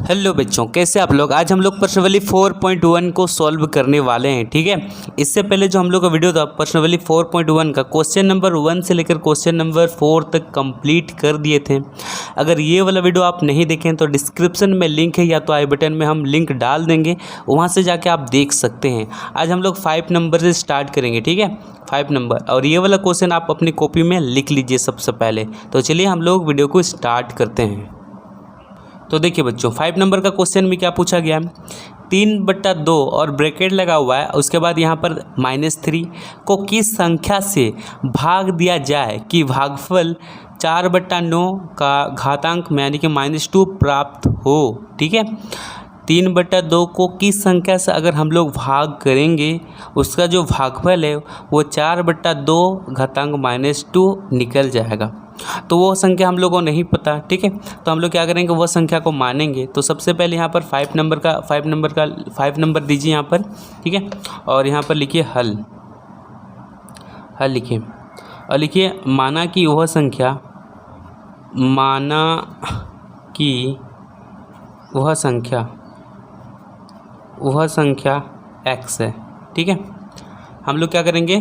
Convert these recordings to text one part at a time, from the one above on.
Hello बच्चों, कैसे आप लोग। आज हम लोग प्रश्नावली 4.1 को सॉल्व करने वाले हैं। ठीक है, इससे पहले जो हम लोग का वीडियो था प्रश्नावली 4.1 का क्वेश्चन नंबर 1 से लेकर क्वेश्चन नंबर 4 तक कंप्लीट कर दिए थे। अगर ये वाला वीडियो आप नहीं देखें तो डिस्क्रिप्शन में लिंक है या तो आई बटन में हम लिंक डाल देंगे, वहाँ से जाके आप देख सकते हैं। आज हम लोग 5 नंबर से स्टार्ट करेंगे। ठीक है, 5 नंबर, और ये वाला क्वेश्चन आप अपनी कॉपी में लिख लीजिए सबसे पहले। तो चलिए हम लोग वीडियो को स्टार्ट करते हैं। तो देखिए बच्चों, 5 नंबर का क्वेश्चन में क्या पूछा गया है, 3/2 और ब्रैकेट लगा हुआ है, उसके बाद यहाँ पर -3 को किस संख्या से भाग दिया जाए कि भागफल 4/9 का घातांक में यानी कि -2 प्राप्त हो। ठीक है, 3/2 को किस संख्या से अगर हम लोग भाग करेंगे उसका जो भागफल है वो 4/2 घातांक -2 निकल जाएगा। तो वो संख्या हम लोग को नहीं पता। ठीक है, तो हम लोग क्या करेंगे, वो संख्या को मानेंगे। तो सबसे पहले यहाँ पर 5 नंबर दीजिए यहाँ पर। ठीक है, और यहाँ पर लिखिए हल लिखिए और लिखिए माना कि वह संख्या x है। ठीक है, हम लोग क्या करेंगे,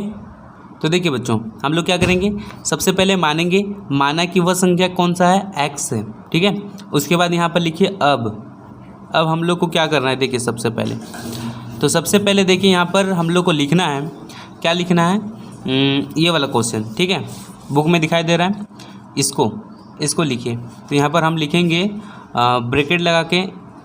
तो देखिए बच्चों हम लोग क्या करेंगे, सबसे पहले माना कि वह संख्या कौन सा है, x है। ठीक है, उसके बाद यहाँ पर लिखिए अब हम लोग को क्या करना है। देखिए सबसे पहले देखिए यहाँ पर हम लोग को लिखना है, क्या लिखना है, ये वाला क्वेश्चन। ठीक है, बुक में दिखाई दे रहा है, इसको लिखिए। तो यहाँ पर हम लिखेंगे ब्रैकेट लगा के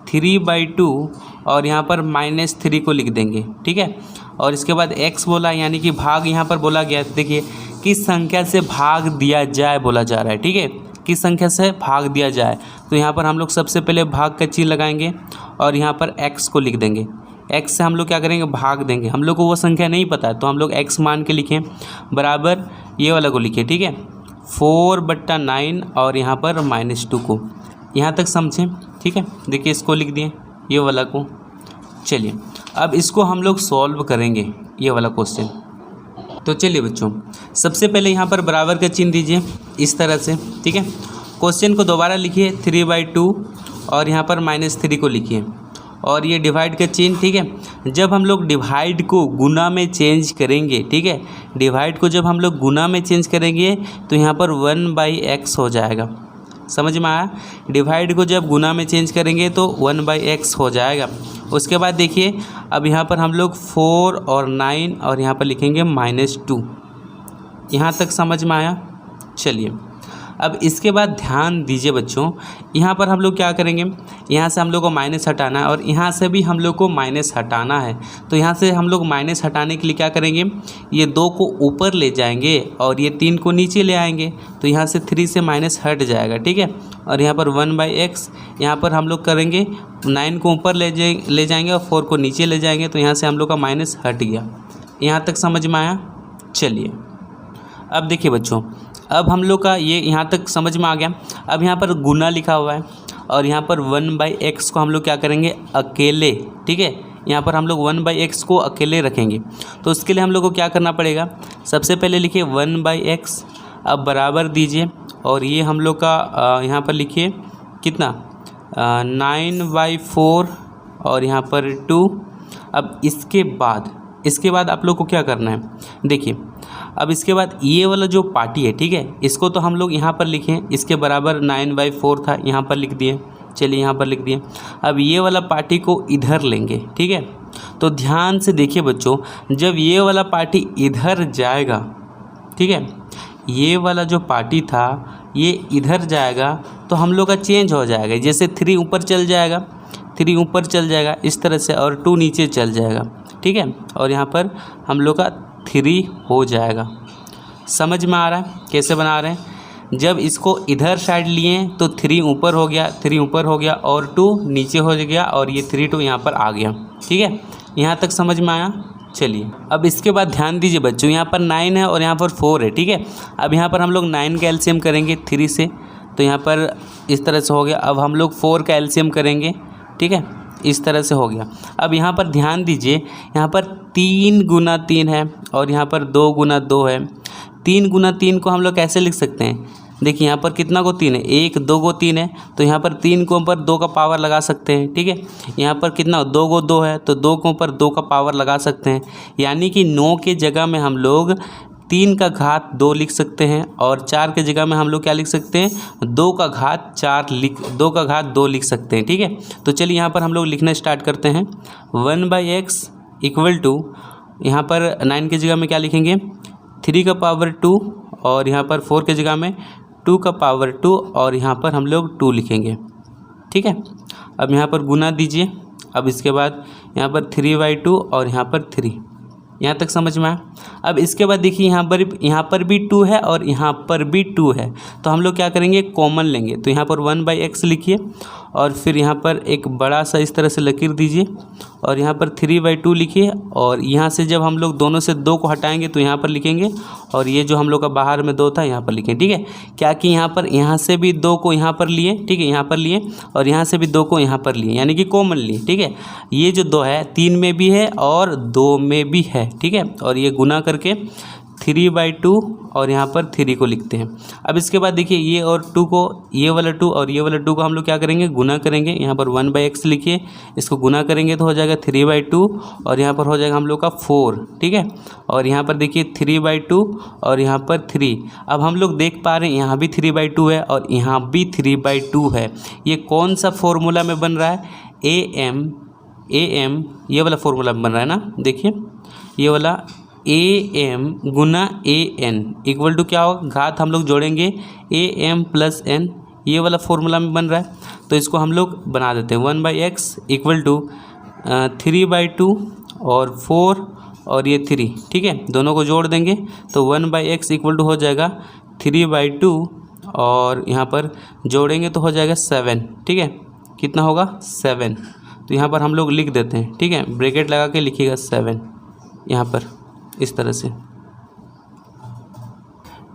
3/2 और यहाँ पर -3 को लिख देंगे। ठीक है, और इसके बाद x बोला यानी कि भाग यहाँ पर बोला गया। देखिए किस संख्या से भाग दिया जाए बोला जा रहा है। ठीक है, किस संख्या से भाग दिया जाए, तो यहाँ पर हम लोग सबसे पहले भाग का चिन्ह लगाएंगे और यहाँ पर x को लिख देंगे। x से हम लोग क्या करेंगे, भाग देंगे। हम लोग को वो संख्या नहीं पता है तो हम लोग x मान के लिखें, बराबर ये वाला को लिखिए। ठीक है, 4/9 और यहाँ पर -2 को, यहाँ तक समझें। ठीक है, देखिए इसको लिख दिए, ये वाला को। चलिए अब इसको हम लोग सॉल्व करेंगे, ये वाला क्वेश्चन। तो चलिए बच्चों, सबसे पहले यहाँ पर बराबर का चिन्ह दीजिए इस तरह से। ठीक है, क्वेश्चन को दोबारा लिखिए 3/2 और यहाँ पर -3 को लिखिए और ये डिवाइड का चिन्ह। ठीक है, जब हम लोग डिवाइड को गुना में चेंज करेंगे, ठीक है, डिवाइड को जब हम लोग गुना में चेंज करेंगे तो यहाँ पर 1/x हो जाएगा। समझ में आया, डिवाइड को जब गुना में चेंज करेंगे तो 1/x हो जाएगा। उसके बाद देखिए अब यहाँ पर हम लोग 4 और 9 और यहाँ पर लिखेंगे -2। यहाँ तक समझ में आया। चलिए अब इसके बाद ध्यान दीजिए बच्चों, यहाँ पर हम लोग क्या करेंगे, यहाँ से हम लोग को माइनस हटाना है और यहाँ से भी हम लोग को माइनस हटाना है। तो यहाँ से हम लोग माइनस हटाने के लिए क्या करेंगे, ये 2 को ऊपर ले जाएंगे और ये 3 को नीचे ले आएंगे। तो यहाँ से 3 से माइनस हट जाएगा। ठीक है, और यहाँ पर 1/x, यहाँ पर हम लोग करेंगे 9 को ऊपर ले जाएंगे और 4 को नीचे ले जाएंगे। तो यहाँ से हम लोग का माइनस हट गया। यहाँ तक समझ में आया। चलिए अब देखिए बच्चों, अब हम लोग का ये यहाँ तक समझ में आ गया। अब यहाँ पर गुना लिखा हुआ है और यहाँ पर 1/x को हम लोग क्या करेंगे, अकेले। ठीक है, यहाँ पर हम लोग 1/x को अकेले रखेंगे। तो उसके लिए हम लोग को क्या करना पड़ेगा, सबसे पहले लिखिए 1/x, अब बराबर दीजिए और ये हम लोग का यहाँ पर लिखिए कितना, 9/4 और यहाँ पर 2। अब इसके बाद आप लोग को क्या करना है, देखिए अब इसके बाद ये वाला जो पार्टी है, ठीक है, इसको तो हम लोग यहाँ पर लिखें, इसके बराबर 9/4 था, यहाँ पर लिख दिए। चलिए यहाँ पर लिख दिए। अब ये वाला पार्टी को इधर लेंगे। ठीक है, तो ध्यान से देखिए बच्चों, जब ये वाला पार्टी इधर जाएगा, ठीक है, ये वाला जो पार्टी था ये इधर जाएगा तो हम लोग का चेंज हो जाएगा। जैसे 3 ऊपर चल जाएगा इस तरह से और 2 नीचे चल जाएगा। ठीक है, और यहाँ पर हम लोग का 3 हो जाएगा। समझ में आ रहा है कैसे बना रहे हैं, जब इसको इधर साइड लिए तो 3 ऊपर हो गया और 2 नीचे हो गया और ये 3 यहाँ पर आ गया। ठीक है, यहाँ तक समझ में आया। चलिए अब इसके बाद ध्यान दीजिए बच्चों, यहाँ पर 9 है और यहाँ पर 4 है। ठीक है, अब यहाँ पर हम लोग 9 का एलसीएम करेंगे 3 से, तो यहाँ पर इस तरह से हो गया। अब हम लोग 4 का एलसीएम करेंगे। ठीक है, इस तरह से हो गया। अब यहाँ पर ध्यान दीजिए, यहाँ पर 3 गुना 3 है और यहाँ पर 2 गुना 2 है। 3 गुना 3 को हम लोग कैसे लिख सकते हैं, देखिए यहाँ पर कितना को 3 है, 1 2 को 3 है, तो यहाँ पर 3 के ऊपर 2 का पावर लगा सकते हैं। ठीक है, यहाँ पर कितना 2 को 2 है, तो 2 के ऊपर 2 का पावर लगा सकते हैं, यानी कि 9 के जगह में हम लोग 3 का घात 2 लिख सकते हैं, और 4 के जगह में हम लोग क्या लिख सकते हैं, 2 का घात 2 लिख सकते हैं। ठीक है, तो चलिए यहाँ पर हम लोग लिखना स्टार्ट करते हैं। 1/x इक्वल टू, यहाँ पर 9 की जगह में क्या लिखेंगे, 3 का पावर 2, और यहाँ पर 4 की जगह में 2 का पावर 2, और यहाँ पर हम लोग 2 लिखेंगे। ठीक है, अब यहाँ पर गुना दीजिए। अब इसके बाद यहाँ पर 3/2 और यहाँ पर 3, यहाँ तक समझ में आया। अब इसके बाद देखिए यहाँ पर भी 2 है और यहाँ पर भी 2 है, तो हम लोग क्या करेंगे, कॉमन लेंगे। तो यहाँ पर 1/x लिखिए, और फिर यहाँ पर एक बड़ा सा इस तरह से लकीर दीजिए, और यहाँ पर 3/2 लिखिए, और यहाँ से जब हम लोग दोनों से 2 को हटाएंगे तो यहाँ पर लिखेंगे, और ये जो हम लोग का बाहर में 2 था यहाँ पर लिखें। ठीक है, क्या कि यहाँ से भी 2 को यहाँ पर लिए, ठीक है, यहाँ पर लिए, और यहाँ से भी 2 को यहाँ पर लिए, यानी कि कॉमन लिए। ठीक है, ये जो 2 है 3 में भी है और 2 में भी है। ठीक है, और ये गुना करके 3/2 और यहाँ पर 3 को लिखते हैं। अब इसके बाद देखिए ये और 2 को, ये वाला 2 और ये वाला 2 को हम लोग क्या करेंगे, गुना करेंगे। यहाँ पर 1/x लिखिए, इसको गुना करेंगे तो हो जाएगा 3/2, और यहाँ पर हो जाएगा हम लोग का 4। ठीक है, और यहाँ पर देखिए 3/2 और यहाँ पर 3। अब हम लोग देख पा रहे हैं यहाँ भी 3/2 है और यहाँ भी 3/2 है। ये कौन सा फॉर्मूला में बन रहा है, am ये वाला फॉर्मूला में बन रहा है ना। देखिए ये वाला am गुना an इक्वल टू क्या होगा, घात हम लोग जोड़ेंगे am प्लस n, ये वाला फॉर्मूला में बन रहा है। तो इसको हम लोग बना देते हैं 1/x इक्वल टू 3/2 और 4 और ये 3। ठीक है, दोनों को जोड़ देंगे तो 1/x इक्वल टू हो जाएगा 3/2, और यहाँ पर जोड़ेंगे तो हो जाएगा 7। ठीक है, कितना होगा 7। तो यहाँ पर हम लोग लिख देते हैं। ठीक है, ब्रैकेट लगा के लिखिएगा 7 यहाँ पर इस तरह से।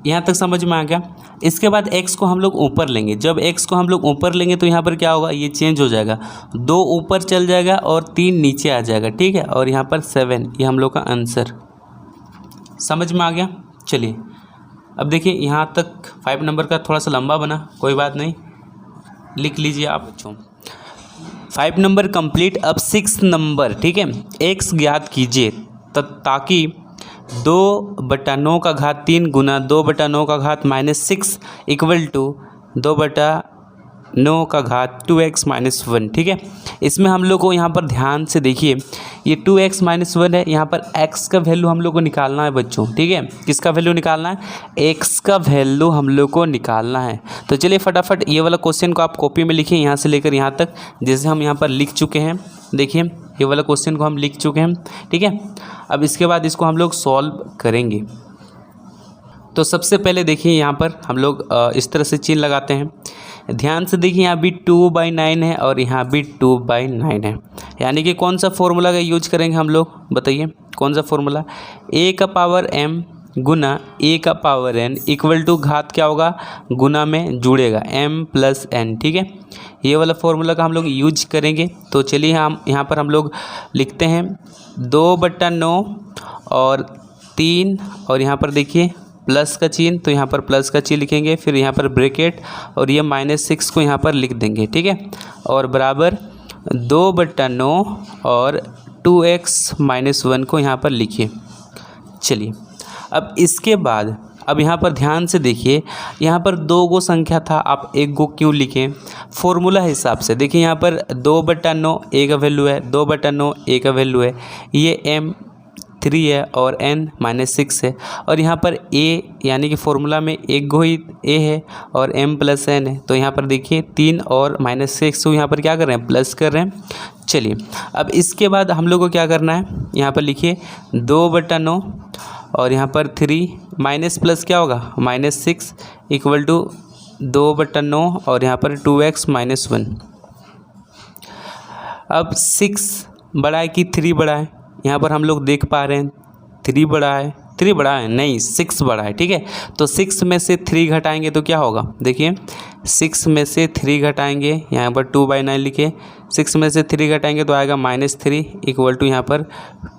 यहाँ तक समझ में आ गया। इसके बाद x को हम लोग ऊपर लेंगे। जब x को हम लोग ऊपर लेंगे तो यहाँ पर क्या होगा, ये चेंज हो जाएगा, 2 ऊपर चल जाएगा और 3 नीचे आ जाएगा। ठीक है, और यहाँ पर 7, ये हम लोग का आंसर। समझ में आ गया। चलिए अब देखिए यहाँ तक 5 नंबर का थोड़ा सा लंबा बना, कोई बात नहीं, लिख लीजिए आप बच्चों। 5 नंबर कंप्लीट। अब 6 नंबर, ठीक है, x ज्ञात कीजिए ताकि 2/9 का घात 3 गुना 2/9 का घात -6 इक्वल टू 2/9 का घात 2x - 1। ठीक है, इसमें हम लोग को यहाँ पर ध्यान से देखिए, ये 2x - 1 है, यहाँ पर x का वैल्यू हम लोग को निकालना है बच्चों। ठीक है, किसका वैल्यू निकालना है, x का वैल्यू हम लोग को निकालना है। तो चलिए फटाफट ये वाला क्वेश्चन को आप कॉपी में लिखिए, यहाँ से लेकर यहाँ तक, जैसे हम यहाँ पर लिख चुके हैं। देखिए ये वाला क्वेश्चन को हम लिख चुके हैं। ठीक है, अब इसके बाद इसको हम लोग सॉल्व करेंगे। तो सबसे पहले देखिए यहाँ पर हम लोग इस तरह से चिन्ह लगाते हैं। ध्यान से देखिए, यहाँ भी 2/9 है और यहाँ भी 2/9 है, यानी कि कौन सा फॉर्मूला का यूज करेंगे हम लोग, बताइए कौन सा फॉर्मूला, a का पावर m गुना a का पावर n इक्वल टू घात क्या होगा, गुना में जुड़ेगा m प्लस n। ठीक है, ये वाला फॉर्मूला का हम लोग यूज करेंगे। तो चलिए हम यहाँ पर हम लोग लिखते हैं 2/9 और 3, और यहाँ पर देखिए प्लस का चिन्ह, तो यहाँ पर प्लस का चिन्ह लिखेंगे, फिर यहाँ पर ब्रैकेट और ये -6 को यहाँ पर लिख देंगे। ठीक है, और बराबर 2/9 और 2x - 1 को यहाँ पर लिखिए। चलिए अब इसके बाद अब यहाँ पर ध्यान से देखिए, यहाँ पर 2 गो संख्या था, आप 1 गो क्यों लिखें, फॉर्मूला हिसाब से। देखिए यहाँ पर 2/9 a का वैल्यू है, 2/9 a का वैल्यू है, ये m 3 है और n -6 है, और यहाँ पर a यानी कि फॉर्मूला में 1 गो ही a है और m प्लस n है। तो यहाँ पर देखिए 3 और -6 को यहाँ पर क्या कर रहे हैं, प्लस कर रहे हैं। चलिए अब इसके बाद हम लोग को क्या करना है, यहाँ पर लिखिए 2/9 और यहाँ पर 3 माइनस प्लस क्या होगा, -6 इक्वल टू 2/9 और यहाँ पर 2x - 1। अब 6 बड़ा है कि 3 बड़ा है, यहाँ पर हम लोग देख पा रहे हैं 3 बड़ा है, 3 बड़ा है नहीं 6 बड़ा है। ठीक है, तो 6 में से 3 घटाएंगे तो क्या होगा, देखिए 6 में से 3 घटाएंगे, यहाँ पर 2/9 लिखे, 6 में से 3 घटाएंगे तो आएगा -3 इक्वल टू यहाँ पर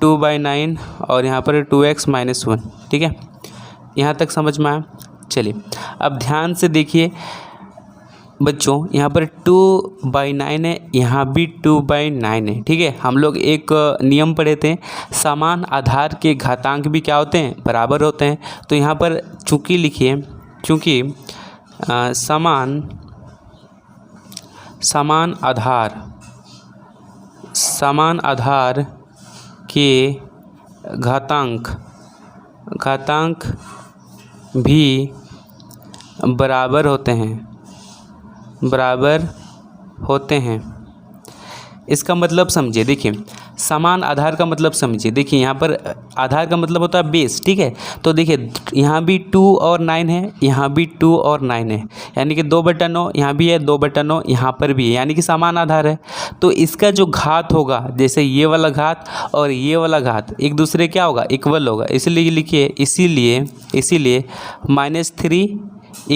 2/9 और यहाँ पर 2x - 1। ठीक है, यहाँ तक समझ में आया। चलिए अब ध्यान से देखिए बच्चों, यहाँ पर 2/9 है, यहाँ भी 2/9 है। ठीक है, हम लोग एक नियम पढ़े थे, समान आधार के घातांक भी क्या होते हैं, बराबर होते हैं। तो यहाँ पर चूँकि लिखिए, चूँकि समान आधार के घातांक भी बराबर होते हैं। इसका मतलब समझिए, देखिए समान आधार का मतलब समझिए। देखिए यहाँ पर आधार का मतलब होता है बेस। ठीक है, तो देखिए यहाँ भी 2 और 9 है, यहाँ भी 2 और 9 है, यानी कि 2/9 यहाँ भी है, 2/9 यहाँ पर भी है, यानी कि समान आधार है। तो इसका जो घात होगा, जैसे ये वाला घात और ये वाला घात एक दूसरे क्या होगा, इक्वल होगा। इसलिए लिखिए, इसीलिए -3 =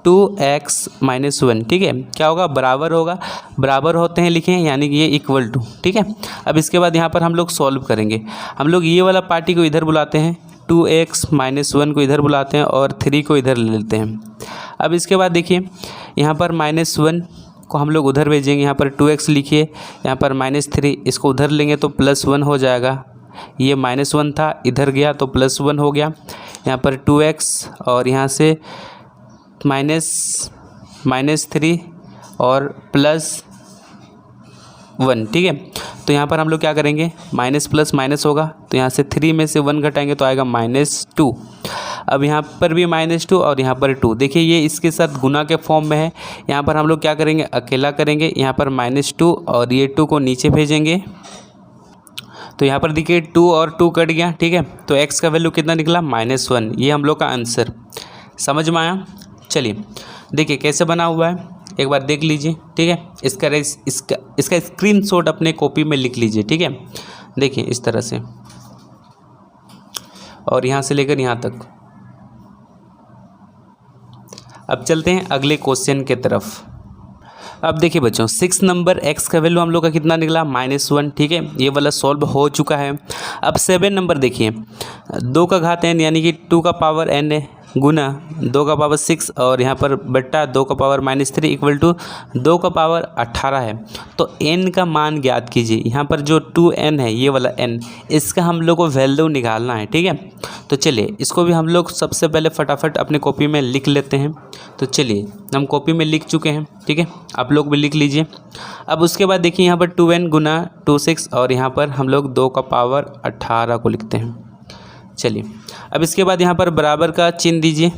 2x - 1। ठीक है, क्या होगा, बराबर होगा, बराबर होते हैं लिखें, यानी कि ये इक्वल टू। ठीक है, अब इसके बाद यहाँ पर हम लोग सॉल्व करेंगे। हम लोग ये वाला पार्टी को इधर बुलाते हैं, 2x - 1 को इधर बुलाते हैं और 3 को इधर ले लेते हैं। अब इसके बाद देखिए यहाँ पर -1 को हम लोग उधर भेजेंगे, यहाँ पर 2x लिखिए, यहाँ पर -3 इसको उधर लेंगे तो +1 हो जाएगा। ये -1 था, इधर गया तो +1 हो गया। यहाँ पर 2x और यहाँ से -3 और +1। ठीक है, तो यहाँ पर हम लोग क्या करेंगे, माइनस प्लस माइनस होगा, तो यहाँ से 3 में से 1 घटाएंगे तो आएगा -2। अब यहाँ पर भी -2 और यहाँ पर 2। देखिए ये इसके साथ गुना के फॉर्म में है। यहाँ पर हम लोग क्या करेंगे, अकेला करेंगे, यहाँ पर -2 और ये 2 को नीचे भेजेंगे। तो यहाँ पर देखिए 2 और 2 कट गया। ठीक है, तो x का वैल्यू कितना निकला, -1। ये हम लोग का आंसर समझ में आया। चलिए देखिए कैसे बना हुआ है, एक बार देख लीजिए। ठीक है, इसका स्क्रीनशॉट अपने कॉपी में लिख लीजिए। ठीक है, देखिए इस तरह से, और यहाँ से लेकर यहाँ तक। अब चलते हैं अगले क्वेश्चन के तरफ। अब देखिए बच्चों 6 नंबर x का वैल्यू हम लोग का कितना निकला, -1। ठीक है, ये वाला सॉल्व हो चुका है। अब 7 नंबर देखिए, 2 का घात n यानी कि 2 का पावर n है, गुना 2 का पावर 6 और यहाँ पर बट्टा 2 का पावर -3 = 2 का पावर 18 है। तो n का मान ज्ञात कीजिए। यहाँ पर जो 2n है, ये वाला n, इसका हम लोग को वैल्यू निकालना है। ठीक है, तो चलिए इसको भी हम लोग सबसे पहले फटाफट अपने कॉपी में लिख लेते हैं। तो चलिए हम कॉपी में लिख चुके हैं। ठीक है, आप लोग भी लिख लीजिए। अब उसके बाद देखिए यहाँ पर 2n गुना 26 और यहाँ पर हम लोग 2 का पावर 18 को लिखते हैं। चलिए अब इसके बाद यहाँ पर बराबर का चिन्ह दीजिए।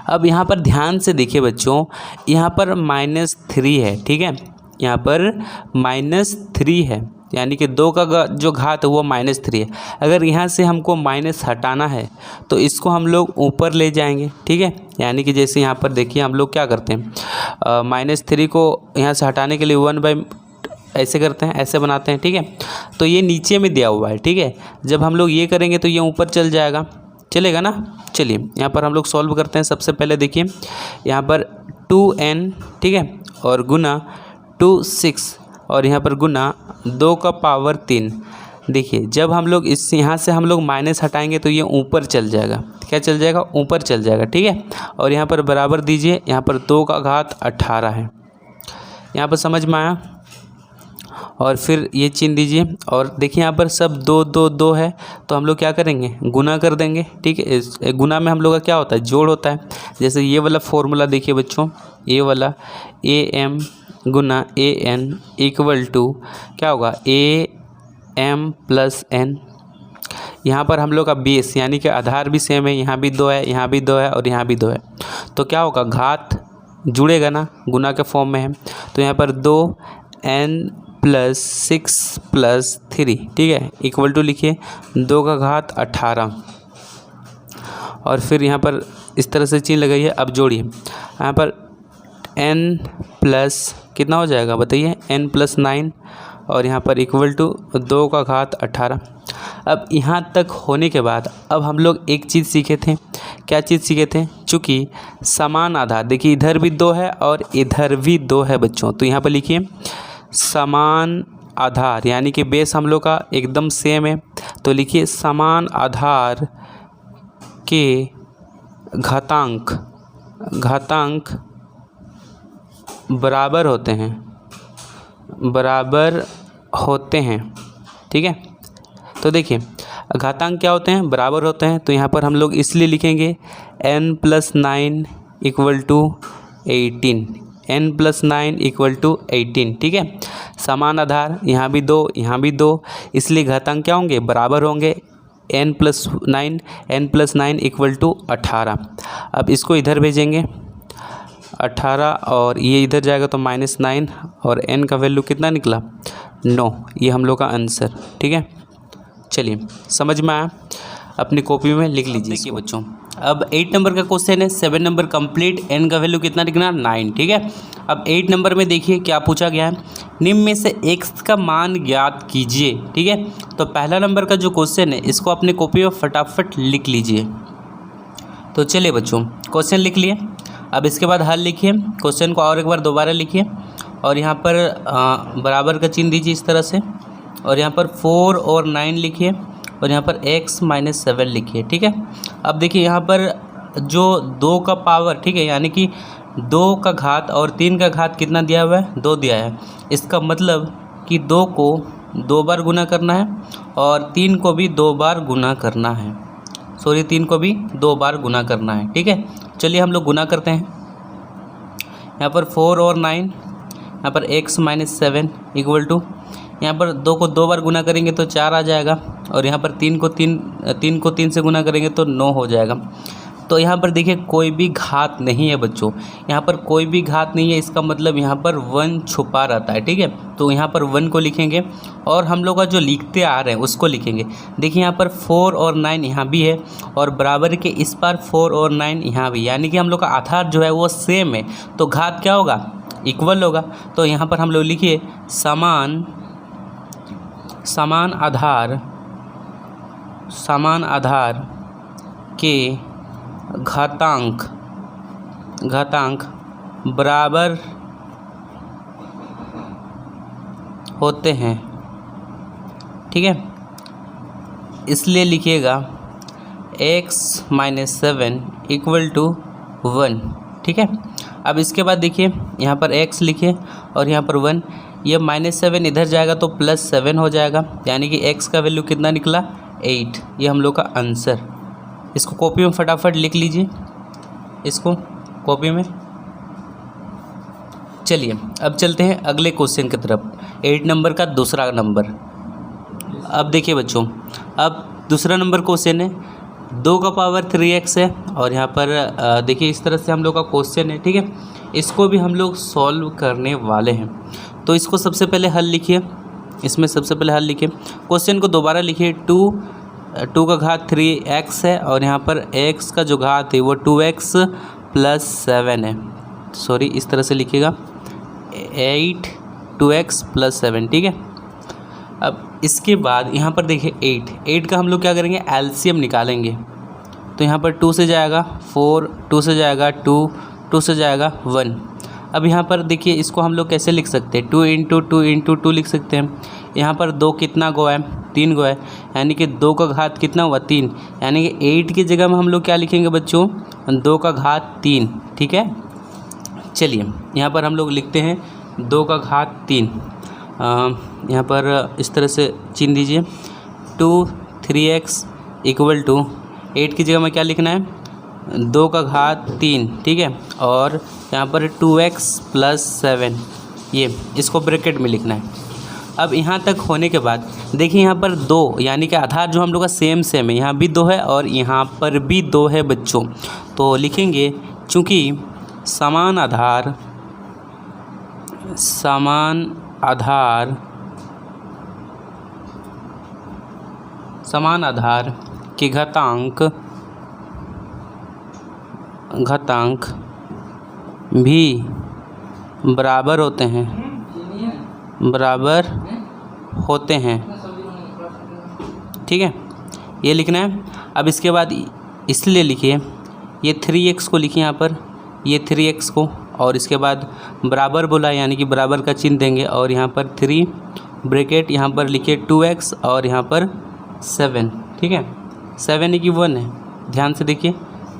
अब यहाँ पर ध्यान से देखिए बच्चों, यहाँ पर -3 है। ठीक है, यहाँ पर -3 है, यानी कि 2 का जो घात है वो -3 है। अगर यहाँ से हमको माइनस हटाना है तो इसको हम लोग ऊपर ले जाएंगे। ठीक है, यानी कि जैसे यहाँ पर देखिए हम लोग क्या करते हैं, -3 को यहाँ से हटाने के लिए 1/ ऐसे करते हैं, ऐसे बनाते हैं। ठीक है, तो ये नीचे में दिया हुआ है। ठीक है, जब हम लोग ये करेंगे तो ये ऊपर चल जाएगा, चलेगा ना। चलिए यहाँ पर हम लोग सॉल्व करते हैं। सबसे पहले देखिए यहाँ पर 2n, ठीक है, और गुना 26 और यहाँ पर गुना 2 का पावर 3। देखिए जब हम लोग इस यहाँ से हम लोग माइनस हटाएंगे तो ये ऊपर चल जाएगा। क्या चल जाएगा, ऊपर चल जाएगा। ठीक है, और यहाँ पर बराबर दीजिए, यहाँ पर 2 का घात 18 है। यहाँ पर समझ में आया, और फिर ये चिन्ह दीजिए। और देखिए यहाँ पर सब 2 2 2 है, तो हम लोग क्या करेंगे, गुना कर देंगे। ठीक है, गुना में हम लोग का क्या होता है, जोड़ होता है। जैसे ये वाला फॉर्मूला देखिए बच्चों, ये वाला am गुना an = क्या होगा, am + n। यहाँ पर हम लोग का बेस यानी कि आधार भी सेम है, यहाँ भी 2 है, यहाँ भी 2 है और यहाँ भी 2 है, तो क्या होगा, घात जुड़ेगा ना, गुना के फॉर्म में है। तो यहाँ पर 2n + 6 + 3, ठीक है, = लिखिए 2 का घात 18। और फिर यहाँ पर इस तरह से चिन्ह लगाइए। अब जोड़िए, यहाँ पर n प्लस कितना हो जाएगा बताइए, n + 9 और यहाँ पर = 2 का घात 18। अब यहाँ तक होने के बाद अब हम लोग एक चीज़ सीखे थे। क्या चीज़ सीखे थे, चूँकि समान आधार, देखिए इधर भी 2 है और इधर भी 2 है बच्चों, तो यहाँ पर लिखिए समान आधार, यानी कि बेस हम लोग का एकदम सेम है, तो लिखिए समान आधार के घातांक बराबर होते हैं। ठीक है, तो देखिए घातांक क्या होते हैं, बराबर होते हैं। तो यहाँ पर हम लोग इसलिए लिखेंगे n+9 = 18, n+9 = 18। ठीक है, समान आधार, यहाँ भी 2 यहाँ भी 2, इसलिए घातांक क्या होंगे, बराबर होंगे। n+9 = 18। अब इसको इधर भेजेंगे 18 और ये इधर जाएगा तो -9 और n का वैल्यू कितना निकला, 9। ये हम लोग का आंसर। ठीक है, चलिए समझ में आया, अपनी कॉपी में लिख लीजिए। देखिए बच्चों, अब 8 नंबर का क्वेश्चन है, 7 नंबर कंप्लीट, n का वैल्यू कितना लिखना, 9। ठीक है, अब 8 नंबर में देखिए क्या पूछा गया है, निम्न में से x का मान ज्ञात कीजिए। ठीक है, तो पहला नंबर का जो क्वेश्चन है इसको अपने कॉपी में फटाफट लिख लीजिए। तो चलिए बच्चों, क्वेश्चन लिख लिए। अब इसके बाद हल लिखिए, क्वेश्चन को और एक बार दोबारा लिखिए और यहाँ पर बराबर का चिन्ह दीजिए इस तरह से, और यहाँ पर 4 और 9 लिखिए और यहाँ पर x - 7 लिखिए। ठीक है, अब देखिए यहाँ पर जो 2 का पावर, ठीक है, यानी कि 2 का घात और 3 का घात कितना दिया हुआ है, 2 दिया है। इसका मतलब कि 2 को 2 बार गुना करना है और 3 को भी 2 बार गुना करना है। 3 को भी 2 बार गुना करना है। ठीक है, चलिए हम लोग गुना करते हैं। यहाँ पर 4 और 9, यहाँ पर x - 7 = यहाँ पर 2 को 2 बार गुना करेंगे तो 4 आ जाएगा और यहाँ पर 3 को 3 से गुना करेंगे तो 9 हो जाएगा। तो यहाँ पर देखिए कोई भी घात नहीं है बच्चों, यहाँ पर कोई भी घात नहीं है, इसका मतलब यहाँ पर 1 छुपा रहता है। ठीक है, तो यहाँ पर 1 को लिखेंगे और हम लोग का जो लिखते आ रहे हैं उसको लिखेंगे। देखिए यहाँ पर 4 और 9 यहाँ भी है और बराबर के इस पार 4 और 9 यहाँ भी, यानी कि हम लोग का आधार जो है वो सेम है, तो घात क्या होगा, इक्वल होगा। तो यहाँ पर हम लोग लिखिए समान आधार के घातांक बराबर होते हैं। ठीक है, इसलिए लिखिएगा x - 7 = 1। ठीक है, अब इसके बाद देखिए यहाँ पर x लिखिए और यहाँ पर 1, ये -7 इधर जाएगा तो +7 हो जाएगा, यानी कि x का वैल्यू कितना निकला, 8। ये हम लोग का आंसर। इसको कॉपी में फटाफट लिख लीजिए, इसको कॉपी में। चलिए अब चलते हैं अगले क्वेश्चन की तरफ, 8 नंबर का दूसरा नंबर। अब देखिए बच्चों, अब दूसरा नंबर क्वेश्चन है, 2 का पावर 3x है और यहाँ पर देखिए इस तरह से हम लोग का क्वेश्चन है। ठीक है, इसको भी हम लोग सॉल्व करने वाले हैं। तो इसको सबसे पहले हल लिखिए, इसमें सबसे पहले हल लिखिए, क्वेश्चन को दोबारा लिखिए। 2 का घात 3x है और यहाँ पर x का जो घात है वो 2x + 7 है। इस तरह से लिखिएगा 8 2x + 7। ठीक है, अब इसके बाद यहाँ पर देखिए 8 का हम लोग क्या करेंगे, एलसीएम निकालेंगे। तो यहाँ पर 2 से जाएगा 4, 2 से जाएगा 2, 2 से जाएगा 1। अब यहाँ पर देखिए इसको हम लोग कैसे लिख सकते हैं, 2 × 2 × 2 लिख सकते हैं। यहाँ पर 2 कितना गो है, 3 गो है, यानी कि 2 का घात कितना हुआ, 3, यानी कि 8 की जगह में हम लोग क्या लिखेंगे बच्चों, 2 का घात 3। ठीक है, चलिए यहाँ पर हम लोग लिखते हैं 2 का घात 3। यहाँ पर इस तरह से चिन्ह दीजिए, 2 3x = 8 की जगह में क्या लिखना है, 2 का घात 3। ठीक है, और यहाँ पर 2x + 7, ये इसको ब्रैकेट में लिखना है। अब यहाँ तक होने के बाद देखिए यहाँ पर 2, यानी कि आधार जो हम लोग का सेम है, यहाँ भी 2 है और यहाँ पर भी 2 है बच्चों। तो लिखेंगे चूँकि समान आधार के घातांक भी बराबर होते हैं। ठीक है, ये लिखना है। अब इसके बाद इसलिए लिखिए, ये 3x को लिखिए यहाँ पर, ये 3x को, और इसके बाद बराबर बोला यानी कि बराबर का चिन्ह देंगे और यहाँ पर 3 ब्रैकेट, यहाँ पर लिखिए 2x और यहाँ पर 7। ठीक है, 7 की 1 है ध्यान से देखिए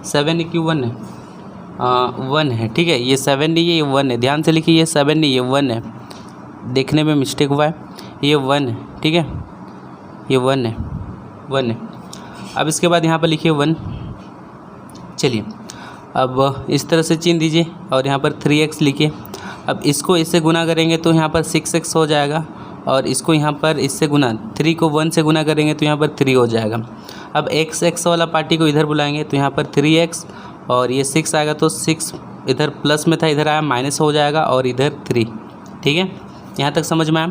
7 है कि 1 है, 1 है, ठीक है। ये 7 नहीं है, ये 1 है, ध्यान से लिखिए, ये 7 नहीं, ये 1 है, देखने में मिस्टेक हुआ है, ये 1 है, ठीक है, ये 1 है, 1 है। अब इसके बाद यहाँ पर लिखिए 1। चलिए अब इस तरह से चिन्ह दीजिए और यहाँ पर 3x लिखिए। अब इसको इससे गुना करेंगे तो यहाँ पर 6x हो जाएगा, और इसको यहाँ पर इससे गुना 3 को 1 से गुना करेंगे तो यहाँ पर 3 हो जाएगा। अब x वाला पार्टी को इधर बुलाएंगे तो यहाँ पर 3x और ये 6 आएगा, तो 6 इधर प्लस में था, इधर आया माइनस हो जाएगा, और इधर 3, ठीक है। यहाँ तक समझ में आया।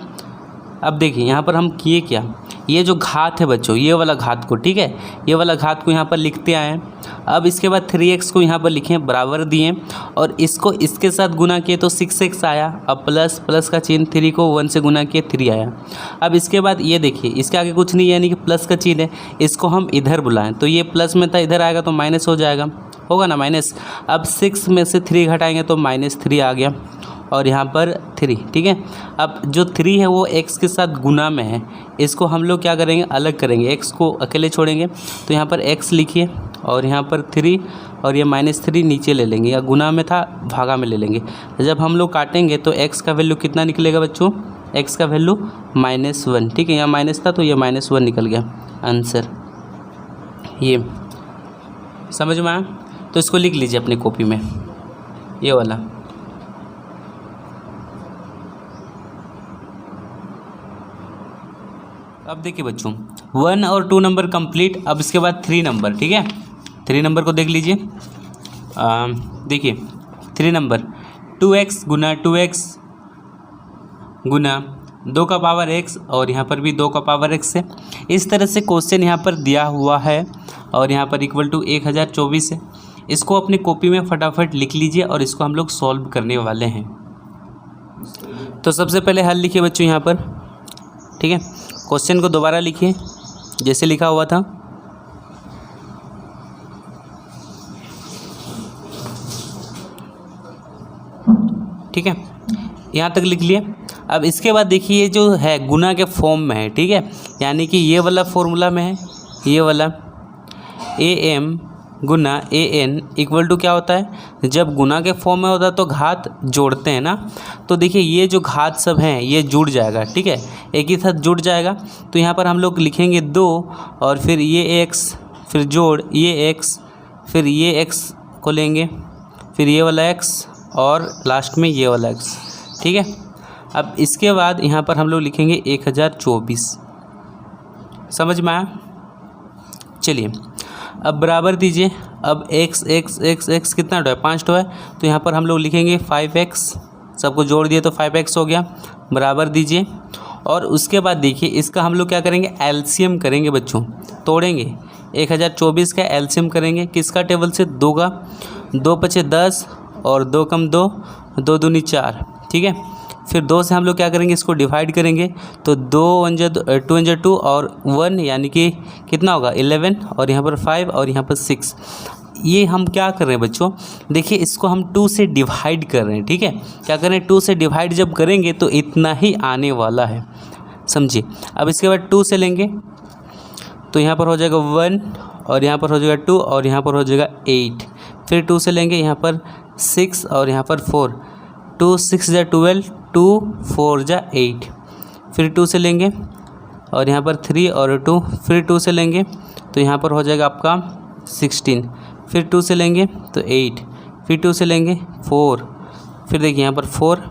अब देखिए यहाँ पर हम किए क्या, ये जो घात है बच्चों, ये वाला घात को, ठीक है, ये वाला घात को यहाँ पर लिखते आए हैं। अब इसके बाद 3x को यहाँ पर लिखें, बराबर दिए, और इसको इसके साथ गुना किए तो 6x आया। अब प्लस प्लस का चिन्ह, 3 को 1 से गुना किए 3 आया। अब इसके बाद ये देखिए, इसके आगे कुछ नहीं, यानी कि प्लस का चिन्ह है, इसको हम इधर बुलाएं तो ये प्लस में था, इधर आएगा तो माइनस हो जाएगा, होगा ना माइनस। अब 6 में से 3 घटाएंगे तो -3 आ गया, और यहाँ पर 3, ठीक है। अब जो 3 है वो x के साथ गुना में है, इसको हम लोग क्या करेंगे, अलग करेंगे, x को अकेले छोड़ेंगे, तो यहाँ पर x लिखिए, और यहाँ पर 3, और ये -3 नीचे ले लेंगे, या गुना में था भागा में ले लेंगे। जब हम लोग काटेंगे तो x का वैल्यू कितना निकलेगा बच्चों, x का वैल्यू -1, ठीक है, यहाँ माइनस था तो ये -1 निकल गया आंसर। ये समझ में आया, तो इसको लिख लीजिए अपनी कॉपी में, ये वाला। अब देखिए बच्चों 1 और 2 नंबर कंप्लीट। अब इसके बाद 3 नंबर, ठीक है, 3 नंबर को देख लीजिए। देखिए 3 नंबर 2x गुना 2x गुना 2 का पावर x, और यहाँ पर भी 2 का पावर x है। इस तरह से क्वेश्चन यहाँ पर दिया हुआ है, और यहाँ पर इक्वल टू 1024 है। इसको अपनी कॉपी में फटाफट लिख लीजिए, और इसको हम लोग सॉल्व करने वाले हैं। तो सबसे पहले हल लिखिए बच्चों यहाँ पर, ठीक है। क्वेश्चन को दोबारा लिखिए जैसे लिखा हुआ था, ठीक है, यहाँ तक लिख लिए। अब इसके बाद देखिए ये जो है गुना के फॉर्म में है, ठीक है, यानी कि ये वाला फॉर्मूला में है, ये वाला am गुना an इक्वल टू क्या होता है, जब गुना के फॉर्म में होता है तो घात जोड़ते हैं ना, तो देखिए ये जो घात सब हैं ये जुड़ जाएगा, ठीक है, एक ही साथ जुड़ जाएगा। तो यहाँ पर हम लोग लिखेंगे 2, और फिर ये x, फिर जोड़ ये x, फिर ये x को लेंगे, फिर ये वाला x, और लास्ट में ये वाला x, ठीक है। अब इसके बाद यहाँ पर हम लोग लिखेंगे 1024। समझ में आया। चलिए अब बराबर दीजिए। अब x कितना टो है, 5 टो है, तो यहाँ पर हम लोग लिखेंगे 5x, सबको जोड़ दिए तो 5x हो गया, बराबर दीजिए। और उसके बाद देखिए इसका हम लोग क्या करेंगे, एलसीएम करेंगे बच्चों, तोड़ेंगे। 1024 का एलसीएम करेंगे किसका, टेबल से, 2 का, 2 पचे 10 और 2 कम 2, 2 दूनी 4, ठीक है। फिर 2 से हम लोग क्या करेंगे, इसको डिवाइड करेंगे, तो 2 1 2 और 1 यानी कि कितना होगा 11, और यहाँ पर 5 और यहाँ पर 6। ये हम क्या कर रहे हैं बच्चों, देखिए इसको हम 2 से डिवाइड कर रहे हैं, ठीक है। क्या करें, 2 से डिवाइड जब करेंगे तो इतना ही आने वाला है, समझिए। अब इसके बाद 2 से लेंगे तो यहाँ पर हो जाएगा 1, और यहाँ पर हो जाएगा 2, और यहाँ पर हो जाएगा 8। फिर 2 से लेंगे यहाँ पर 6, और यहाँ पर 4, 2 6 जा 12, 2 4 जा 8। फिर 2 से लेंगे और यहाँ पर 3 और 2, फिर 2 से लेंगे तो यहाँ पर हो जाएगा आपका 16। फिर 2 से लेंगे तो 8, फिर 2 से लेंगे 4, फिर देखिए यहाँ पर 4,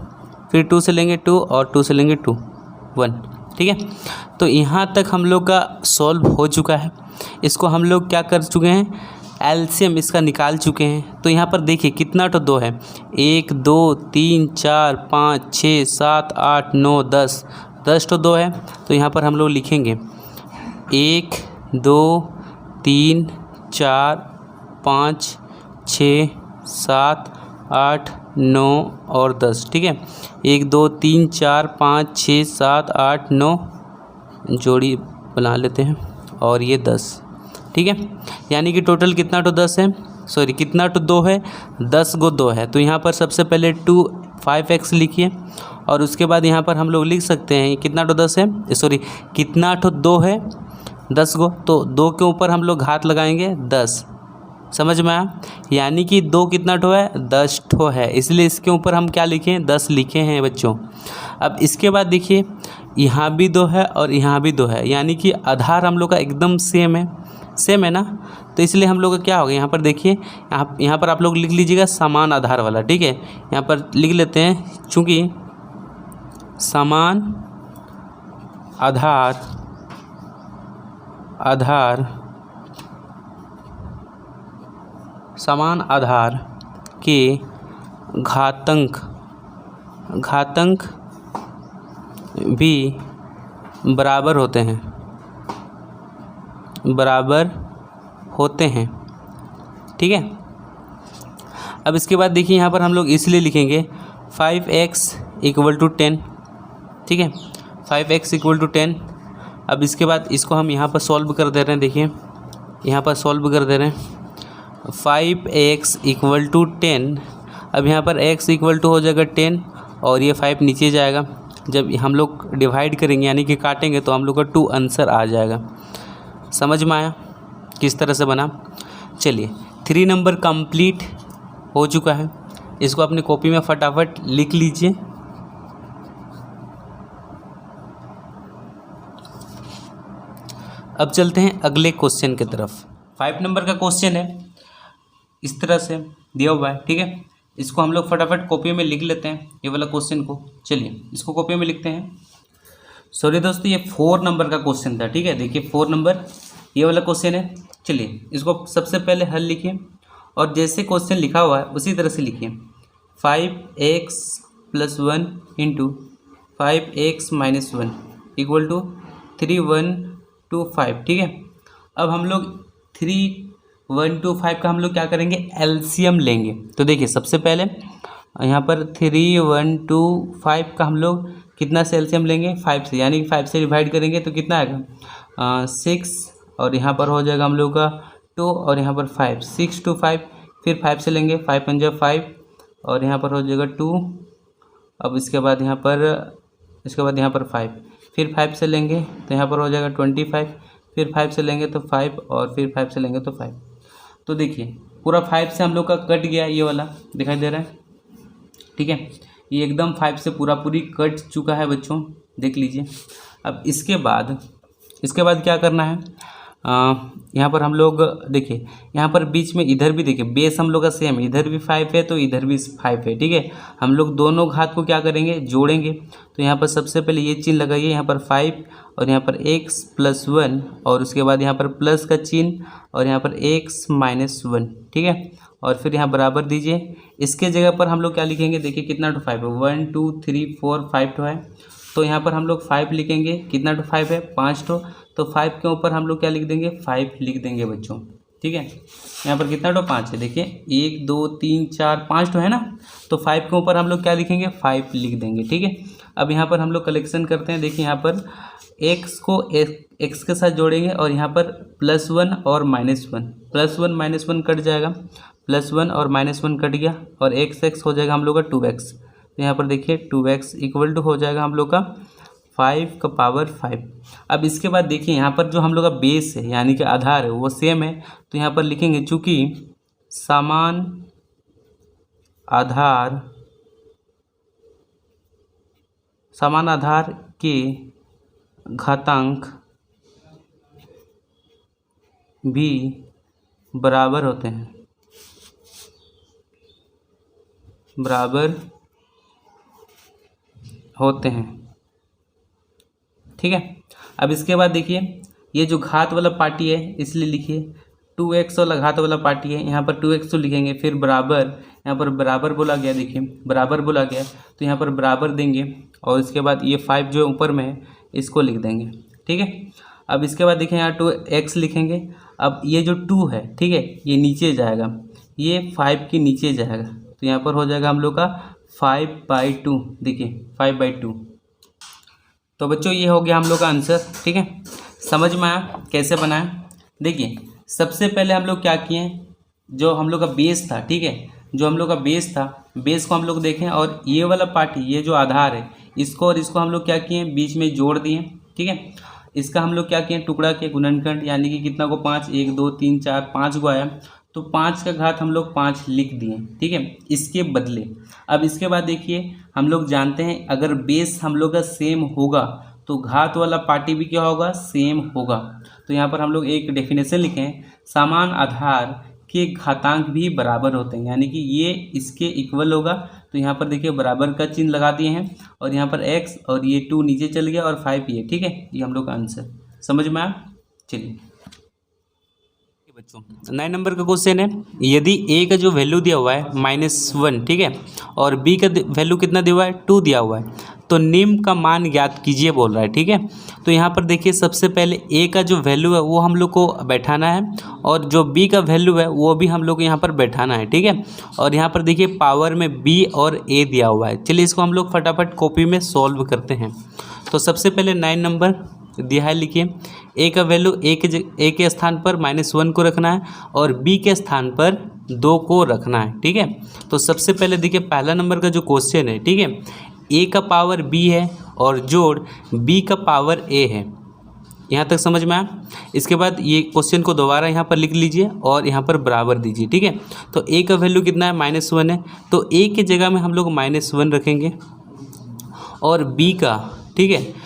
फिर 2 से लेंगे 2, और 2 से लेंगे 2 1, ठीक है। तो यहाँ तक हम लोग का सॉल्व हो चुका है। इसको हम लोग क्या कर चुके हैं, एलसीएम इसका निकाल चुके हैं। तो यहाँ पर देखिए कितना तो 2 है, 1 2 3 4 5 6 7 8 9 10 तो 2 है। तो यहाँ पर हम लोग लिखेंगे 1 2 3 4 5 6 7 8 9 और 10, ठीक है। 1 2 3 4 5 6 7 8 9 जोड़ी बना लेते हैं, और ये 10, ठीक है। यानी कि टोटल कितना तो 10 है, सॉरी कितना तो 2 है, 10 गो 2 है। तो यहाँ पर सबसे पहले 5x लिखिए, और उसके बाद यहाँ पर हम लोग लिख सकते हैं कितना तो 10 है, सॉरी कितना तो 2 है, 10 गो, तो 2 के ऊपर हम लोग घात लगाएंगे 10, समझ में आया? यानी कि 2 कितना ठो है, 10 ठो है, इसलिए इसके ऊपर हम क्या लिखे हैं, 10 लिखे हैं बच्चों। अब इसके बाद देखिए यहाँ भी 2 है और यहाँ भी 2 है, यानी कि आधार हम लोग का एकदम सेम है ना, तो इसलिए हम लोग का क्या होगा, यहाँ पर देखिए यहाँ पर आप लोग लिख लीजिएगा समान आधार वाला, ठीक है। यहाँ पर लिख लेते हैं, चूँकि समान आधार समान आधार के घातांक भी बराबर होते हैं, ठीक है। अब इसके बाद देखिए यहाँ पर हम लोग इसलिए लिखेंगे 5x = 10, ठीक है, 5x = 10। अब इसके बाद इसको हम यहाँ पर सॉल्व कर दे रहे हैं, देखिए यहाँ पर सॉल्व कर दे रहे हैं 5x = 10। अब यहाँ पर x = हो जाएगा 10 और ये 5 नीचे जाएगा। जब हम लोग डिवाइड करेंगे यानी कि काटेंगे तो हम लोग का 2 आंसर आ जाएगा। समझ में आया किस तरह से बना? चलिए 3 नंबर कंप्लीट हो चुका है, इसको अपनी कॉपी में फटाफट लिख लीजिए। अब चलते हैं अगले क्वेश्चन की तरफ। 5 नंबर का क्वेश्चन है, इस तरह से दिया हुआ है, ठीक है। इसको हम लोग फटाफट कॉपी में लिख लेते हैं, ये वाला क्वेश्चन को। चलिए इसको कॉपी में लिखते हैं। सॉरी दोस्तों, ये 4 नंबर का क्वेश्चन था, ठीक है। देखिए 4 नंबर ये वाला क्वेश्चन है। चलिए इसको सबसे पहले हल लिखिए और जैसे क्वेश्चन लिखा हुआ है उसी तरह से लिखिए। 5x + 1 × 5x - 1 = 3125, ठीक है। अब हम लोग 3125 का हम लोग क्या करेंगे, एलसीएम लेंगे। तो देखिए सबसे पहले यहाँ पर 3125 का हम लोग कितना से एलसीएम लेंगे, 5 से, यानी कि 5 से डिवाइड करेंगे तो कितना आएगा 6 और यहाँ पर हो जाएगा हम लोग का 2 और यहाँ पर 5, 6 to 5, फिर 5 से लेंगे, 5 × 5 5 और यहाँ पर हो जाएगा 2। अब इसके बाद यहाँ पर 5, फिर 5 से लेंगे तो यहाँ पर हो जाएगा 25, फिर 5 से लेंगे तो 5 और फिर 5 से लेंगे तो 5। तो देखिए पूरा 5 से हम लोग का कट गया, ये वाला दिखाई दे रहा है, ठीक है। ये एकदम 5 से पूरी कट चुका है बच्चों, देख लीजिए। अब इसके बाद क्या करना है, यहाँ पर हम लोग देखिए यहाँ पर बीच में इधर भी देखिए बेस हम लोग का सेम है, इधर भी 5 है तो इधर भी 5 है, ठीक है। हम लोग दोनों घात को क्या करेंगे, जोड़ेंगे। तो यहाँ पर सबसे पहले ये चिन्ह लगाइए, यहाँ पर 5 और यहाँ पर x + 1 और उसके बाद यहाँ पर प्लस का चिन्ह और यहाँ पर x - 1, ठीक है। और फिर यहाँ बराबर दीजिए। इसके जगह पर हम लोग क्या लिखेंगे, देखिए कितना टू 5 है, 1 2 3 4 5 टू है। तो यहाँ पर हम लोग 5 लिखेंगे, कितना टू 5 है, 5 टू। तो 5 के ऊपर हम लोग क्या लिख देंगे, 5 लिख देंगे बच्चों, ठीक है। यहाँ पर कितना टो 5 है, देखिए 1 2 3 4 5 टो है ना, तो 5 के ऊपर हम लोग क्या लिखेंगे, 5 लिख देंगे, ठीक है। अब यहाँ पर हम लोग कलेक्शन करते हैं। देखिए यहाँ पर x को x के साथ जोड़ेंगे और यहाँ पर +1 और -1, +1 - 1 कट जाएगा, +1 और -1 कट गया और x हो जाएगा हम लोग का 2x। तो यहाँ पर देखिए 2x = हो जाएगा हम लोग का 5 का पावर 5। अब इसके बाद देखिए यहाँ पर जो हम लोग का बेस है यानी कि आधार है वो सेम है, तो यहाँ पर लिखेंगे चूँकि समान आधार के घातांक भी बराबर होते हैं, ठीक है। अब इसके बाद देखिए ये जो घात वाला पार्टी है इसलिए लिखिए 2x वाला घात वाला पार्टी है, यहाँ पर 2x तो लिखेंगे, फिर बराबर, यहाँ पर बराबर बोला गया, देखिए बराबर बोला गया तो यहाँ पर बराबर देंगे और इसके बाद ये 5 जो ऊपर में है इसको लिख देंगे, ठीक है। अब इसके बाद देखिए यहाँ 2x लिखेंगे। अब ये जो 2 है, ठीक है, ये नीचे जाएगा, ये 5 के नीचे जाएगा, तो यहाँ पर हो जाएगा हम लोग का 5/2, देखिए 5/2। तो बच्चों ये हो गया हम लोग का आंसर, ठीक है। समझ में आया कैसे बनाया? देखिए सबसे पहले हम लोग क्या किए, जो हम लोग का बेस था, ठीक है, जो हम लोग का बेस था, बेस को हम लोग देखें और ये वाला पार्ट, ये जो आधार है, इसको और इसको हम लोग क्या किए, बीच में जोड़ दिए, ठीक है। इसका हम लोग क्या किए, टुकड़ा के गुणनखंड, यानी कि कितना को 5, 1 2 3 4 5 को आया, तो 5 का घात हम लोग 5 लिख दिए, ठीक है, इसके बदले। अब इसके बाद देखिए हम लोग जानते हैं अगर बेस हम लोग का सेम होगा तो घात वाला पार्टी भी क्या होगा, सेम होगा। तो यहाँ पर हम लोग एक डेफिनेशन लिखें, समान आधार के घातांक भी बराबर होते हैं, यानी कि ये इसके इक्वल होगा। तो यहाँ पर देखिए बराबर का चिन्ह लगा दिए हैं और यहाँ पर x और ये 2 नीचे चल गया और 5 ये, ठीक है, ये हम लोग का आंसर समझ में आया। चलिए बच्चों 9 नंबर का क्वेश्चन है, यदि a का जो वैल्यू दिया हुआ है -1, ठीक है, और b का वैल्यू कितना दिया हुआ है 2 दिया हुआ है, तो निम्न का मान ज्ञात कीजिए बोल रहा है, ठीक है। तो यहाँ पर देखिए सबसे पहले a का जो वैल्यू है वो हम लोग को बैठाना है और जो b का वैल्यू है वो भी हम लोग को यहाँ पर बैठाना है, ठीक है। और यहाँ पर देखिए पावर में b और a दिया हुआ है। चलिए इसको हम लोग फटाफट कॉपी में सॉल्व करते हैं। तो सबसे पहले 9 नंबर दिया है, लिखिए a का वैल्यू a के स्थान पर -1 को रखना है और b के स्थान पर 2 को रखना है, ठीक है। तो सबसे पहले देखिए पहला नंबर का जो क्वेश्चन है, ठीक है, a का पावर b है और जोड़ b का पावर a है। यहाँ तक समझ में आया। इसके बाद ये क्वेश्चन को दोबारा यहाँ पर लिख लीजिए और यहाँ पर बराबर दीजिए, ठीक है। तो a का वैल्यू कितना है -1 है, तो a की जगह में हम लोग -1 रखेंगे और b का, ठीक है,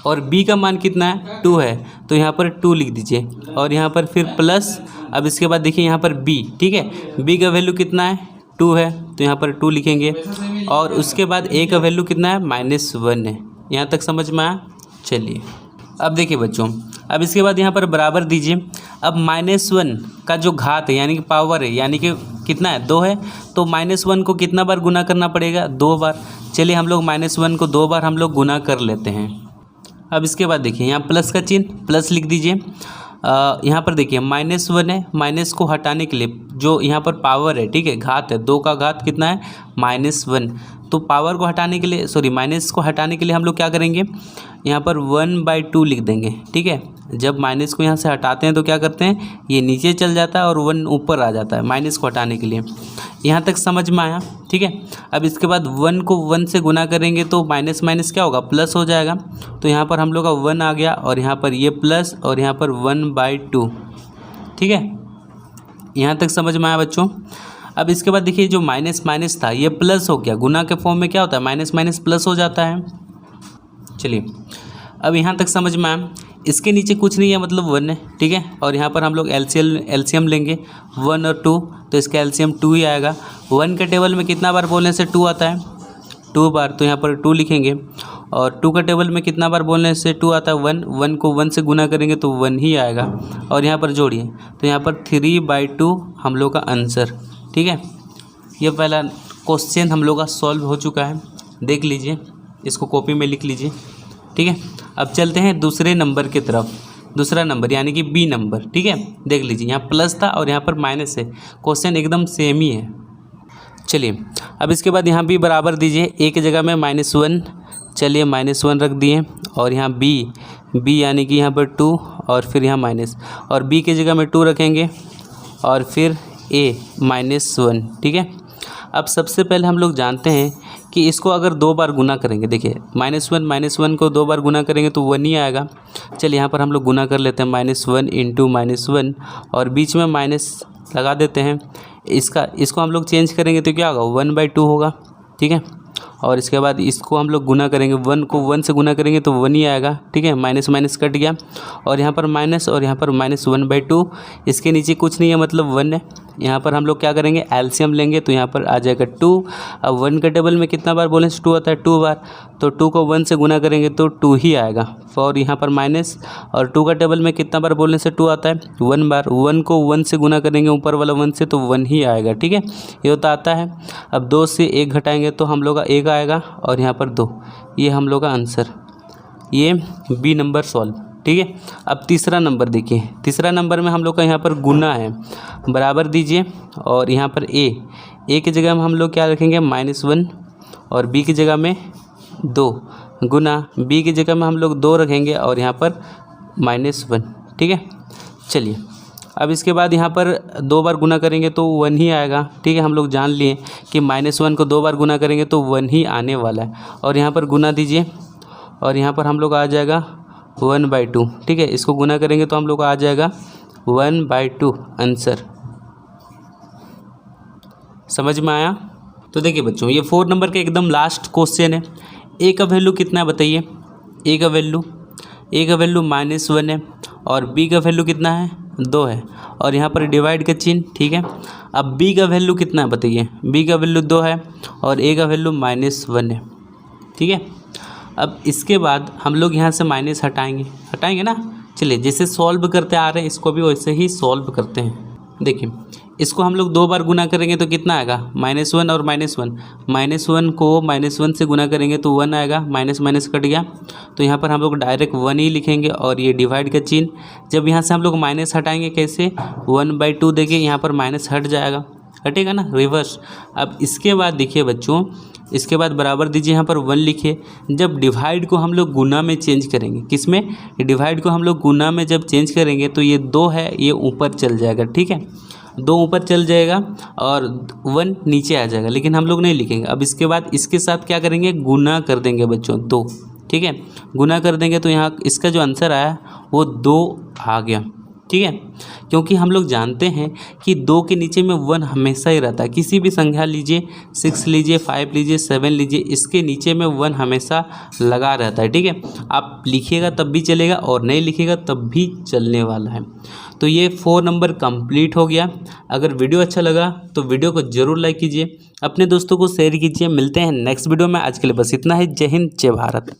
और b का मान कितना है 2 है, तो यहाँ पर 2 लिख दीजिए और यहाँ पर फिर प्लस। अब इसके बाद देखिए यहाँ पर b, ठीक है, b का वैल्यू कितना है 2 है, तो यहाँ पर 2 लिखेंगे और उसके बाद a का वैल्यू कितना है -1 है। यहाँ तक समझ में आया। चलिए अब देखिए बच्चों, अब इसके बाद यहाँ पर बराबर दीजिए। अब -1 का जो घात है यानी कि पावर है, यानी कि कितना है 2 है, तो -1 को कितना बार गुना करना पड़ेगा 2 बार। चलिए हम लोग -1 को 2 बार हम लोग गुना कर लेते हैं। अब इसके बाद देखिए यहाँ प्लस का चिन्ह, प्लस लिख दीजिए। यहाँ पर देखिए -1 है, माइनस को हटाने के लिए जो यहाँ पर पावर है, ठीक है, घात है, 2 का घात कितना है -1, तो पावर को हटाने के लिए, सॉरी माइनस को हटाने के लिए हम लोग क्या करेंगे, यहाँ पर 1/2 लिख देंगे, ठीक है। जब माइनस को यहाँ से हटाते हैं तो क्या करते हैं, ये नीचे चल जाता है और 1 ऊपर आ जाता है माइनस को हटाने के लिए। यहाँ तक समझ में आया, ठीक है। अब इसके बाद 1 को 1 से गुना करेंगे तो माइनस माइनस क्या होगा, प्लस हो जाएगा। तो यहाँ पर हम लोग का 1 आ गया और यहाँ पर ये प्लस और यहाँ पर 1/2, ठीक है। यहाँ तक समझ में आया बच्चों। अब इसके बाद देखिए जो माइनस माइनस था ये प्लस हो गया, गुना के फॉर्म में क्या होता है माइनस माइनस प्लस हो जाता है। चलिए अब यहाँ तक समझ में आया। इसके नीचे कुछ नहीं है मतलब 1 है, ठीक है, और यहाँ पर हम लोग एलसीएम लेंगे 1 और 2, तो इसका एलसीएम 2 ही आएगा। 1 के टेबल में कितना बार बोलने से 2 आता है 2 बार, तो यहाँ पर 2 लिखेंगे और 2 का टेबल में कितना बार बोलने से 2 आता है 1, 1 को 1 से गुना करेंगे तो 1 ही आएगा और यहाँ पर जोड़िए तो यहाँ पर 3/2 हम लोग का आंसर, ठीक है। ये पहला क्वेश्चन हम लोग का सॉल्व हो चुका है, देख लीजिए, इसको कॉपी में लिख लीजिए, ठीक है। अब चलते हैं दूसरे नंबर की तरफ, दूसरा नंबर यानी कि बी नंबर, ठीक है। देख लीजिए यहाँ प्लस था और यहाँ पर माइनस है, क्वेश्चन एकदम सेम ही है। चलिए अब इसके बाद यहाँ भी बराबर दीजिए, ए की जगह में -1, चलिए -1 रख दिए और यहाँ बी यानी कि यहाँ पर 2 और फिर यहाँ माइनस, और बी की जगह में 2 रखेंगे और फिर a -1, ठीक है। अब सबसे पहले हम लोग जानते हैं कि इसको अगर 2 बार गुना करेंगे, देखिए -1 को 2 बार गुना करेंगे तो 1 ही आएगा। चलिए यहाँ पर हम लोग गुना कर लेते हैं -1 × -1 और बीच में माइनस लगा देते हैं। इसको हम लोग चेंज करेंगे तो क्या होगा 1/2 होगा, ठीक है। और इसके बाद इसको हम लोग गुना करेंगे, 1 को 1 से गुना करेंगे तो 1 ही आएगा, ठीक है। माइनस माइनस कट गया और यहाँ पर माइनस और यहाँ पर -1/2, इसके नीचे कुछ नहीं है मतलब 1 है। यहाँ पर हम लोग क्या करेंगे एलसीएम लेंगे तो यहाँ पर आ जाएगा 2। अब 1 के टेबल में कितना बार बोलें 2 आता है 2 बार, तो 2 को 1 से गुना करेंगे तो 2 ही आएगा। और यहाँ पर माइनस और 2 का टेबल में कितना बार बोलने से 2 आता है 1 बार, 1 को 1 से गुना करेंगे ऊपर वाला 1 से तो 1 ही आएगा, ठीक है। ये होता आता है। अब 2 से 1 घटाएंगे तो हम लोग का 1 आएगा और यहाँ पर 2, ये हम लोग का आंसर, ये बी नंबर सॉल्व, ठीक है। अब तीसरा नंबर देखिए, तीसरा नंबर में हम लोग का यहाँ पर गुना है, बराबर दीजिए और यहाँ पर ए की जगह में हम लोग क्या रखेंगे -1 और बी की जगह में 2 गुना बी की जगह में हम लोग 2 रखेंगे और यहाँ पर -1, ठीक है। चलिए अब इसके बाद यहाँ पर 2 बार गुना करेंगे तो 1 ही आएगा, ठीक है। हम लोग जान लिए कि -1 को 2 बार गुना करेंगे तो 1 ही आने वाला है और यहाँ पर गुना दीजिए और यहाँ पर हम लोग आ जाएगा 1/2, ठीक है। इसको गुना करेंगे तो हम लोग को आ जाएगा 1/2 आंसर। समझ में आया? तो देखिए बच्चों, ये 4 नंबर का एकदम लास्ट क्वेश्चन है। ए का वैल्यू कितना है बताइए? ए का वैल्यू -1 है और बी का वैल्यू कितना है? 2 है और यहाँ पर डिवाइड का चिन्ह, ठीक है। अब बी का वैल्यू कितना है बताइए? बी का वैल्यू 2 है और ए का वैल्यू -1 है, ठीक है। अब इसके बाद हम लोग यहाँ से माइनस हटाएंगे ना। चलिए, जैसे सॉल्व करते आ रहे हैं इसको भी वैसे ही सॉल्व करते हैं। देखिए, इसको हम लोग 2 बार गुना करेंगे तो कितना आएगा? -1 और -1। -1 को -1 से गुना करेंगे तो 1 आएगा, माइनस माइनस कट गया तो यहाँ पर हम लोग डायरेक्ट 1 ही लिखेंगे और ये डिवाइड का चिन्ह। जब यहाँ से हम लोग माइनस हटाएंगे कैसे? 1/2 देखिए यहाँ पर माइनस हट जाएगा, हटेगा ना, रिवर्स। अब इसके बाद देखिए बच्चों, इसके बाद बराबर दीजिए, यहाँ पर 1 लिखिए। जब डिवाइड को हम लोग गुना में चेंज करेंगे, किस में? डिवाइड को हम लोग गुना में जब चेंज करेंगे तो ये 2 है, ये ऊपर चल जाएगा, ठीक है। 2 ऊपर चल जाएगा और 1 नीचे आ जाएगा, लेकिन हम लोग नहीं लिखेंगे। अब इसके बाद इसके साथ क्या करेंगे? गुना कर देंगे बच्चों, 2, ठीक है। गुना कर देंगे तो यहाँ इसका जो आंसर आया वो 2 आ गया, ठीक है। क्योंकि हम लोग जानते हैं कि 2 के नीचे में 1 हमेशा ही रहता है। किसी भी संख्या लीजिए, 6 लीजिए, 5 लीजिए, 7 लीजिए, इसके नीचे में 1 हमेशा लगा रहता है, ठीक है। आप लिखिएगा तब भी चलेगा और नहीं लिखिएगा तब भी चलने वाला है। तो ये 4 नंबर कंप्लीट हो गया। अगर वीडियो अच्छा लगा तो वीडियो को ज़रूर लाइक कीजिए, अपने दोस्तों को शेयर कीजिए। मिलते हैं नेक्स्ट वीडियो में। आज के लिए बस इतना ही। जय हिंद, जय भारत।